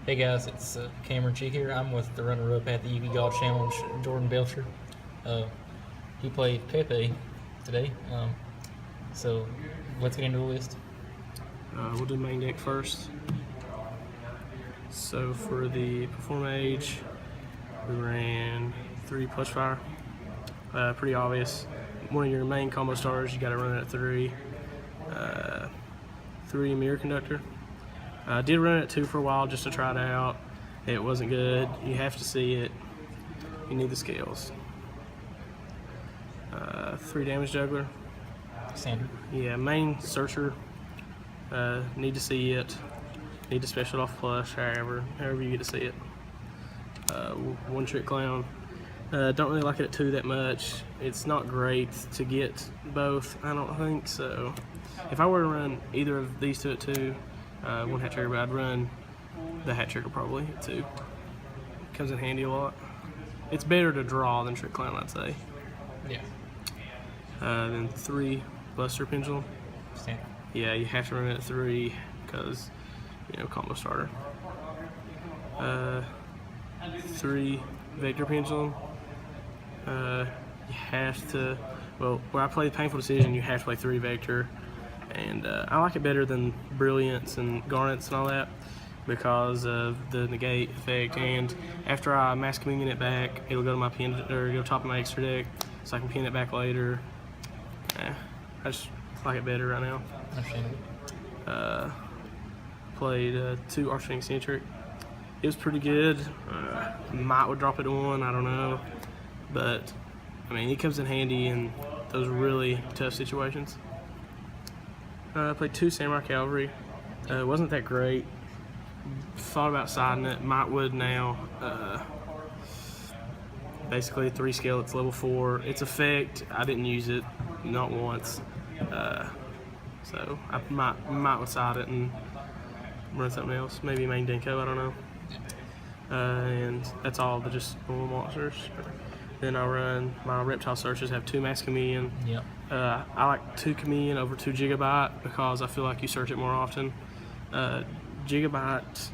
Hey guys, it's Cameron Cheek here. I'm with the runner-up at the Yugioh Challenge, Jordan Belcher. He played Pepe today, so let's get into the list. We'll do main deck first. So for the Perform Age, we ran 3 Push Fire. Pretty obvious. One of your main combo stars, you got to run it at 3. 3 Mirror Conductor. I did run it at 2 for a while just to try it out. It wasn't good. You have to see it. You need the scales. 3 Damage Juggler. Standard. Yeah, main Searcher. Need to see it. Need to special it off Plush, however you get to see it. 1 Trick Clown. Don't really like it at 2 that much. It's not great to get both, I don't think so. If I were to run either of these 2 at 2, 1 Hat Trigger, but I'd run the Hat Trigger probably at 2. Comes in handy a lot. It's better to draw than Trick Clown, I'd say. Yeah. Then 3 Buster Pendulum. Standard. Yeah, you have to run it at 3 because, combo starter. 3 Vector Pendulum. You have to, where I play Painful Decision, you have to play 3 Vector. And I like it better than Brilliance and Garnets and all that because of the negate effect. And after I Mass Communion it back, it'll go to my pin or go top of my extra deck, so I can pin it back later. I just like it better right now. Understandable. Played 2 Archfiend Eccentric. It was pretty good. Might would drop it to 1, I don't know, but I mean it comes in handy in those really tough situations. Played 2 Samurai Cavalry. It wasn't that great. Thought about siding it. Might would now. Basically 3 scale. It's level 4. Its effect, I didn't use it, not once. So I might would side it and run something else. Maybe main Denko. I don't know. And that's all. But just normal monsters. Then I run my Reptile Searchers. Have 2 Mass Chameleon. Yep. I like 2 Chameleon over 2 Gigabyte because I feel like you search it more often. Gigabyte,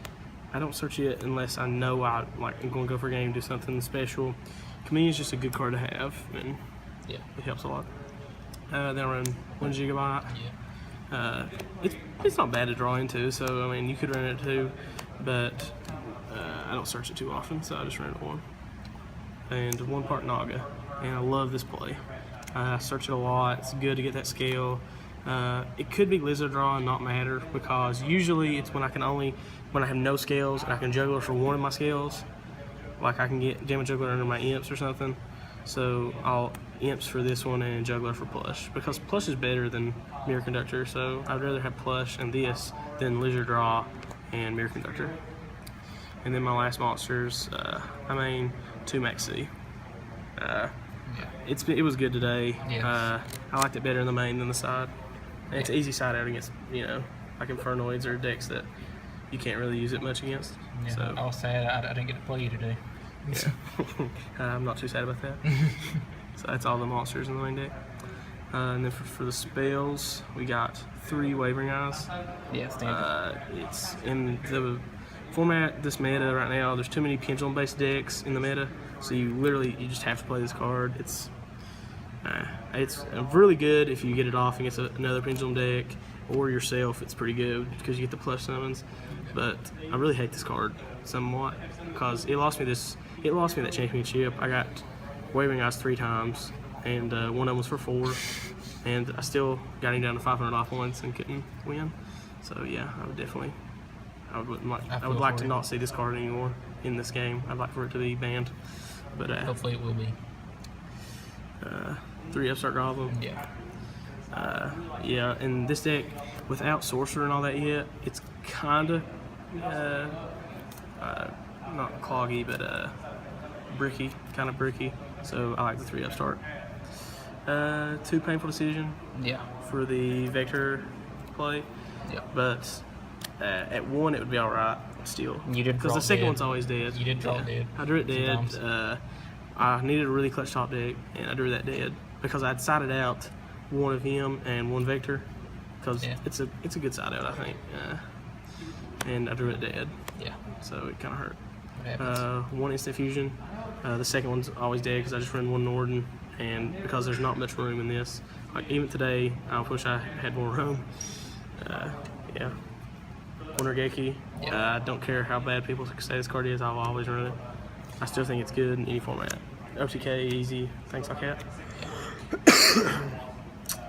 I don't search it unless I know I'm going to go for a game, do something special. Chameleon is just a good card to have, and Yeah. it helps a lot. Then I run 1 Gigabyte. Yeah. It's not bad to draw into, so I mean you could run it too, but I don't search it too often, so I just run it 1. And 1 part Naga, and I love this play. I search it a lot. It's good to get that scale. It could be Lizard Draw and not matter because usually it's when I have no scales and I can juggler for 1 of my scales. Like I can get Damage Juggler under my Imps or something. So I'll Imps for this one and Juggler for Plush because Plush is better than Mirror Conductor. So I'd rather have Plush and this than Lizard Draw and Mirror Conductor. And then my last monsters, I main 2 Max C. It was good today. Yes. I liked it better in the main than the side. And it's an easy side out against, like Infernoids or decks that you can't really use it much against. Yeah. So, I was sad I didn't get to play you today. yeah. I'm not too sad about that. So that's all the monsters in the main deck. And then for the spells, we got 3 Wavering Eyes. Yeah, standard. It's in the format, this meta right now, there's too many pendulum-based decks in the meta, so you just have to play this card. It's really good if you get it off and get another pendulum deck, or yourself. It's pretty good because you get the plush summons. But I really hate this card somewhat because it lost me that championship. I got Wavering Eyes 3 times, and one of them was for 4, and I still got him down to 500 off once and couldn't win. So yeah, I would like to not see this card anymore in this game. I'd like for it to be banned. But Hopefully it will be. 3 Upstart Goblin. Yeah. Yeah, and this deck, without Sorcerer and all that yet, it's kind of, not cloggy, but bricky, kind of bricky. So I like the 3 Upstart. 2 Painful Decision. Yeah. For the Vector play. Yeah. But at 1 it would be alright still. You did because the second one's always dead. You did draw it dead. I drew it dead. I needed a really clutch top deck, and I drew that dead because I'd sided out 1 of him and 1 Vector because it's a good side out, I think. and I drew it dead, Yeah. so it kind of hurt. What happens? One instant fusion. The second one's always dead because I just run one Norden, and because there's not much room in this. Like even today, I wish I had more room. Yeah. Wondergeki. Yeah. I don't care how bad people say this card is, I'll always run it. I still think it's good in any format. OTK, easy, things like that.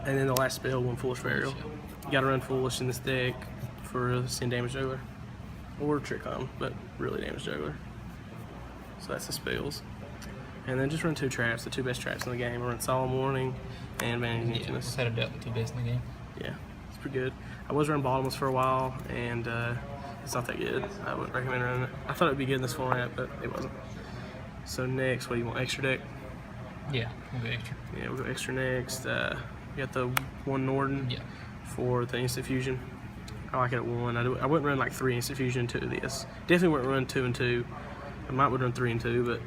And then the last spell, one Foolish Burial. You gotta run Foolish in this deck for Send Damage Juggler. Or Trick On, but really Damage Juggler. So that's the spells. And then just run 2 traps, the 2 best traps in the game. I run Solemn Warning and Vanity Yeah, Ninja. just had a dealt with 2 best in the game. Yeah, it's pretty good. I was running Bottomless for a while, and it's not that good. I wouldn't recommend running it. I thought it would be good in this format, but it wasn't. So next, what do you want, extra deck? Yeah, we'll go extra. Yeah, we'll go extra next. We got the one Norden Yeah. for the instant fusion. I like it at 1. I wouldn't run like 3 instant fusion to this. Definitely wouldn't run 2 and 2. I might would run 3 and 2, but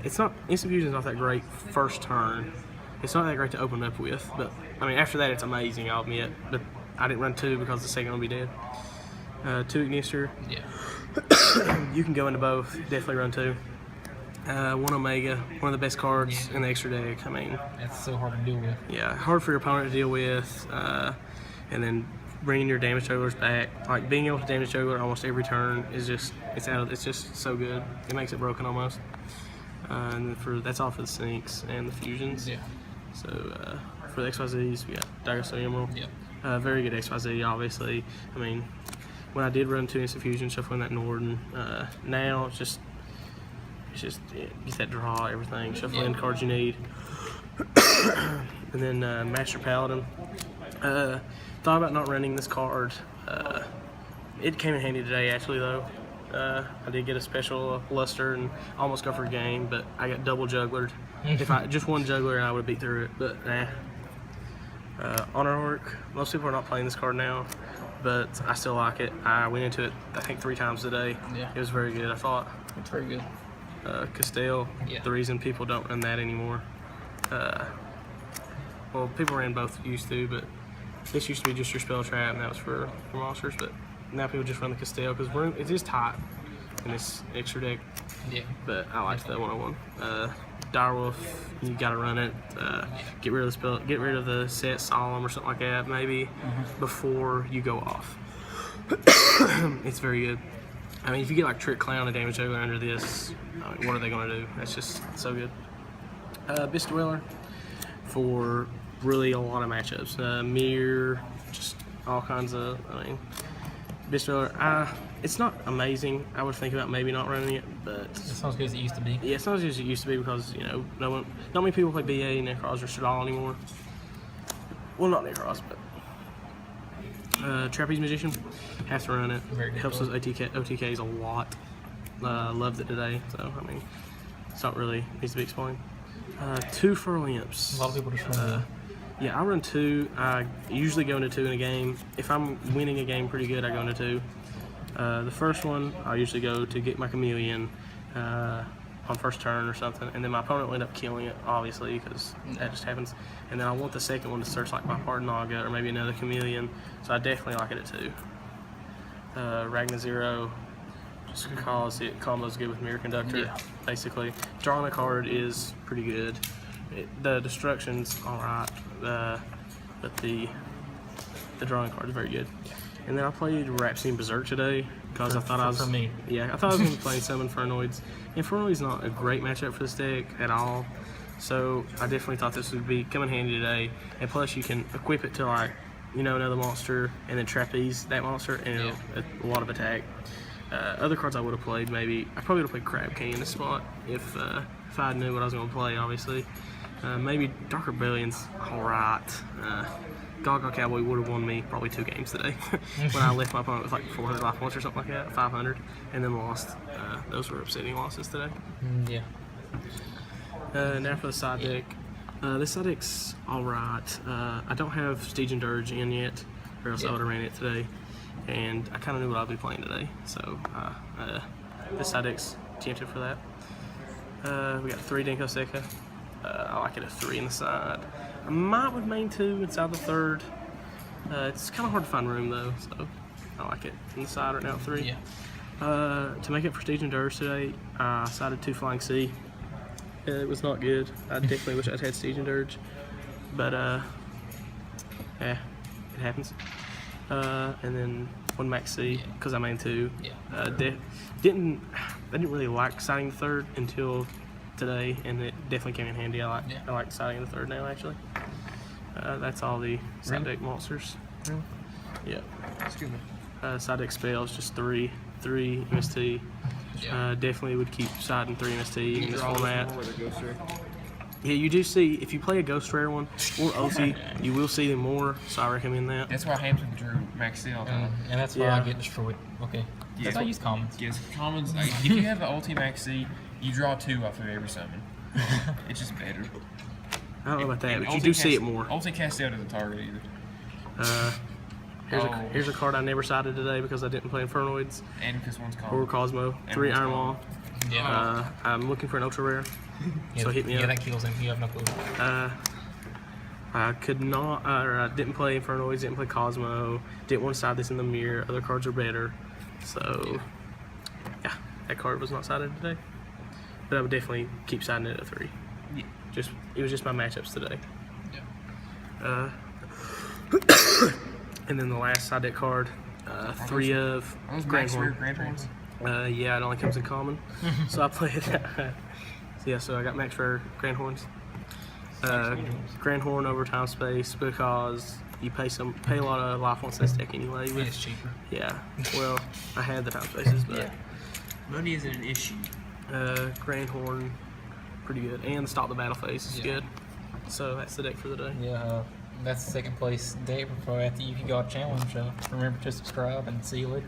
it's not, instant fusion is not that great first turn. It's not that great to open up with, but I mean after that it's amazing, I'll admit. But I didn't run 2 because the second one would be dead. 2 Ignister. Yeah. You can go into both. Definitely run 2. 1 Omega, one of the best cards in the extra deck. I mean, That's so hard to deal with. yeah, hard for your opponent to deal with. And then bringing your damage jugglers back, like being able to damage juggler almost every turn is just it's just so good. It makes it broken almost. And then that's all for the sinks and the fusions. Yeah. So for the XYZs, we got Dagger Emerald. Yeah. Very good XYZ, obviously. I mean, when I did run 2 instant fusion, shuffling that Norden, now it's just get that draw, everything, shuffle in cards you need. And then Master Paladin. Thought about not running this card. It came in handy today, actually, though. I did get a special luster and almost go for a game, but I got double jugglered. If I just one juggler, I would have beat through it, but nah. Honor Orc. Most people are not playing this card now, but I still like it. I went into it, I think, 3 times today. Yeah. It was very good, I thought. It's very good. Castell. Yeah. The reason people don't run that anymore. Well, people ran both used to, but this used to be just your spell trap, and that was for monsters. But now people just run the Castell because it is tight in this extra deck. Yeah. But I liked that 101. Direwolf, you gotta run it. Get rid of the spell. Get rid of the set Solemn or something like that, maybe before you go off. It's very good. I mean, if you get like Trick Clown and Damage Juggler under this, I mean, what are they gonna do? That's just so good. Beast Dweller for really a lot of matchups. Mirror, just all kinds of. I mean, Beast Dweller. It's not amazing. I would think about maybe not running it, but It's not as good as it used to be. yeah, it's not as good as it used to be because not many people play BA, Necros, or Shadal anymore. Well, not Necros, but Trapeze Magician. Have to run it. Very good Helps card. those OTKs a lot. Loved it today. So I mean, it's not really needs to be explained. 2 Furl Imps. A lot of people just run Yeah, I run 2. I usually go into 2 in a game. If I'm winning a game pretty good, I go into 2. The first one, I usually go to get my Chameleon on first turn or something, and then my opponent will end up killing it, obviously, because that just happens. And then I want the second one to search like my Pardon Naga or maybe another Chameleon, so I definitely like it at 2. Ragna Zero, just because it combos good with Mirror Conductor, Yeah. basically. Drawing a card is pretty good. The destruction's alright, but the drawing card is very good. And then I played Rhapsody Berserk today because I thought I was. For me. Yeah, I thought I was going to play some Infernoids. Infernoid's not a great matchup for this deck at all, so I definitely thought this would be coming handy today. And plus, you can equip it to like, another monster, and then trapeze that monster, and a lot of attack. Other cards I would have played, maybe I probably would have played Crab King in this spot if I knew what I was going to play, obviously. Maybe Dark Rebellion's alright. Gaga Cowboy would have won me probably 2 games today when I left my opponent with like 400 life points or something like that, 500, and then lost. Those were upsetting losses today. Yeah. Now for the side deck. This side deck's alright. I don't have Stygian Dirge in yet, or else I would have ran it today. And I kind of knew what I'd be playing today, so this side deck's tempted for that. We got 3 Denko Seka. I like it at 3 in the side. I might with main 2 inside the 3rd. It's kind of hard to find room though, so I like it. On the side right now, 3. Yeah. To make it for Stage and Dirge today, I sided 2 Flying C. It was not good. I definitely wish I'd had Stage and Dirge, but yeah, it happens. And then 1 Max C because I main 2. Yeah. Didn't really like siding the 3rd until today, and it definitely came in handy. I like siding the 3rd now actually. That's all the side deck monsters. Really? Yeah. Excuse me. Side deck spells just 3 MST. Yeah. Definitely would keep siding 3 MST in this Draw format. more with a Ghost Ray. Yeah, you do see, if you play a Ghost Rare one or OT, you will see them more, so I recommend that. That's why Hampton drew Max C all the time. And that's why Yeah. I get destroyed. Okay. That's why I use commons. Yes, commons. Like, if you have the ulti Max C, you draw 2 off of every summon. It's just better. I don't know about that, And but you ulti do see cast- it more. Ulti cast out of the target either. Here's a card I never sided today because I didn't play Infernoids And because one's or common. Cosmo. And 3 one's Iron common. Wall. Yeah. I'm looking for an ultra rare. Yeah, So hit me yeah, up. that kills him. You have no clue. I could not, or I didn't play Infernoids, didn't play Cosmo, didn't want to side this in the mirror. Other cards are better. So, yeah, that card was not sided today. But I would definitely keep siding it at 3. Yeah. It was just my matchups today. And then the last side deck card, 3 of Are those Grand Max Rare Horn. Grand Horns? Yeah, it only comes in common. So I played that. So I got Max Rare Grand Horns. Grand Horn over time space because you pay a lot of life on this deck anyway. And it's cheaper. Yeah. Well, I had the time spaces, but Money isn't an issue. Grand Horn, pretty good, and Stop the Battle Phase is good. So that's the deck for the day. Yeah. That's the second place day for at the Yugi God Challenge. Remember to subscribe and see you later.